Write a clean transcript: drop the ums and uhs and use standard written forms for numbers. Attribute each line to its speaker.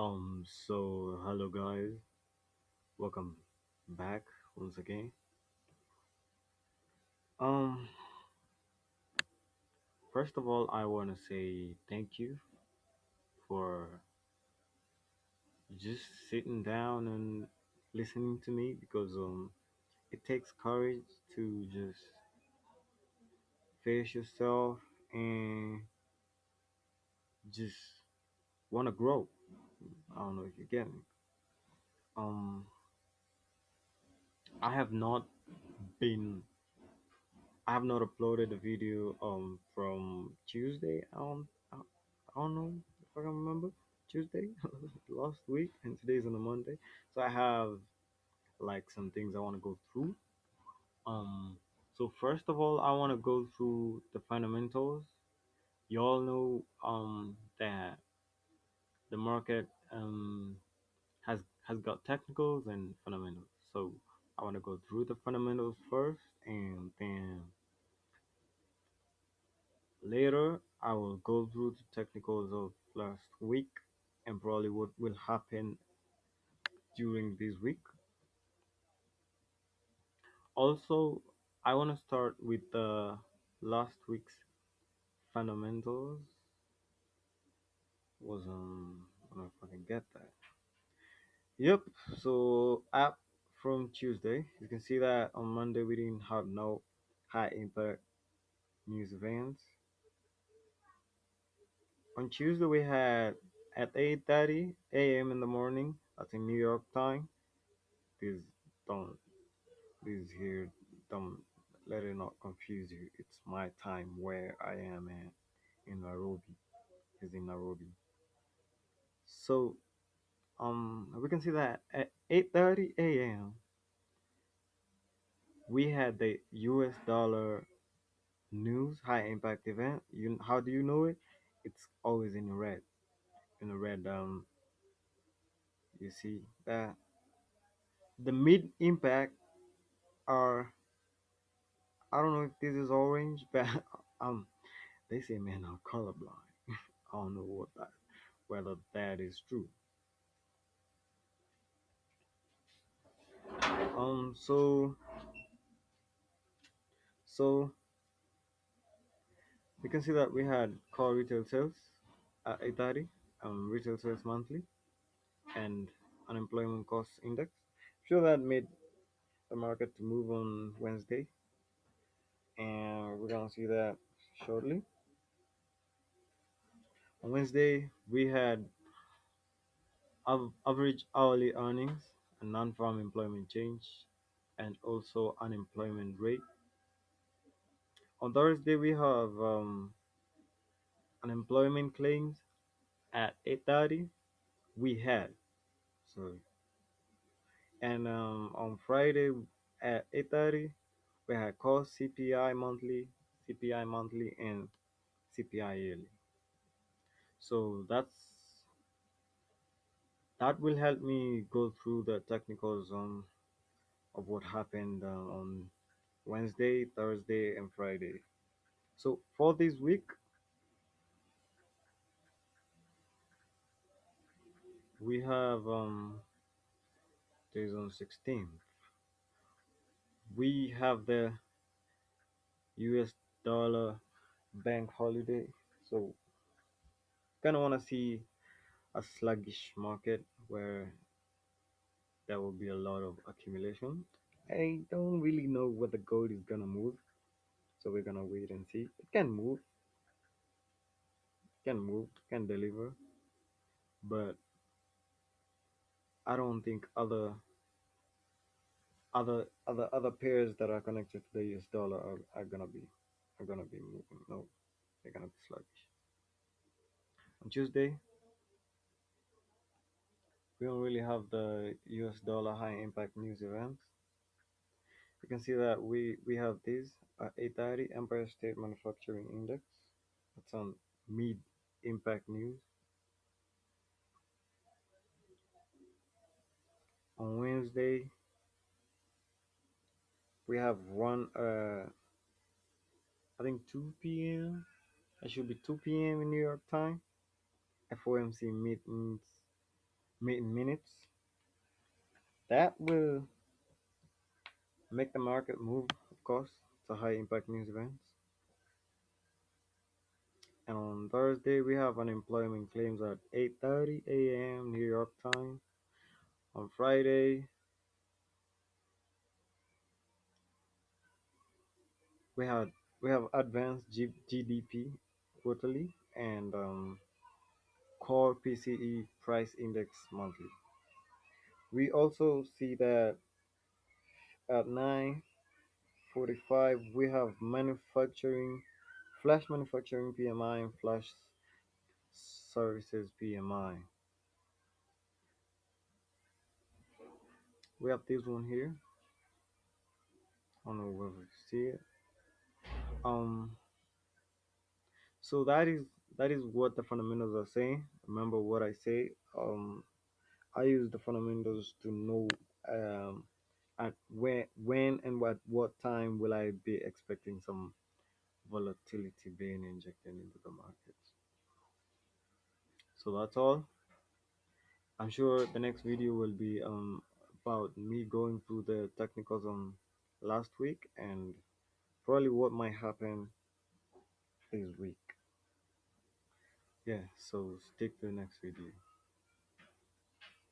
Speaker 1: Hello guys, welcome back once again. Um, First of all, I want to say thank you for just sitting down and listening to me because it takes courage to just face yourself and just want to grow. I don't know if you get me. Um, I have not been I have not uploaded a video from Tuesday. I don't know if I can remember Tuesday last week, and today's on a Monday. So I have like some things I want to go through. Um, so first of all, I want to go through the fundamentals. You all know that the market has got technicals and fundamentals. So I want to go through the fundamentals first, and then later, I will go through the technicals of last week and probably what will happen during this week. Also, I want to start with the last week's fundamentals. I don't know if I can get that. Yep. So up from Tuesday, you can see that on Monday we didn't have no high impact news events. On Tuesday we had at 8:30 a.m. in the morning. That's in New York time. This don't This here don't let it not confuse you. It's my time where I am at in Nairobi. Is in Nairobi. So we can see that at 8:30 a.m. we had the U.S. dollar news high impact event. How do you know it? It's always in the red. In the red, you see that the mid impact are, I don't know if this is orange, but um they say men are colorblind. I don't know whether that is true. Um, so so we can see that we had core retail sales at 8:30, retail sales monthly, and unemployment cost index. Sure, that made the market to move on Wednesday, and we're gonna see that shortly. On Wednesday, we had average hourly earnings and non-farm employment change, and also unemployment rate. On Thursday, we have unemployment claims at 8:30. We had so, and on Friday at 8:30, we had core CPI monthly, and CPI yearly. So that will help me go through the technicals of what happened on Wednesday, Thursday, and Friday. So for this week, we have days on 16th. We have the US dollar bank holiday. So kind of want to see a sluggish market where there will be a lot of accumulation. I don't really know whether gold is gonna move, so we're gonna wait and see. It can deliver, but I don't think other pairs that are connected to the US dollar are gonna be moving. No, they're gonna be sluggish. On Tuesday, we don't really have the US dollar high impact news events. You can see that we have this 8:30 Empire State Manufacturing Index. That's on mid impact news. On Wednesday, we have one I think 2 p.m. It should be 2 p.m. in New York time. FOMC meetings meeting minutes. That will make the market move, of course, to high impact news events. And on Thursday, we have unemployment claims at 8:30 a.m. New York time. On Friday, we had we have advanced GDP quarterly and core PCE price index monthly. We also see that at 9:45 we have manufacturing, flash manufacturing PMI and flash services PMI. We have this one here. I don't know whether you see it. Um, so that is what the fundamentals are saying. Remember what I say. I use the fundamentals to know at when and what time will I be expecting some volatility being injected into the markets. So that's all. I'm sure the next video will be about me going through the technicals on last week and probably what might happen this week. Yeah, so stick to the next video.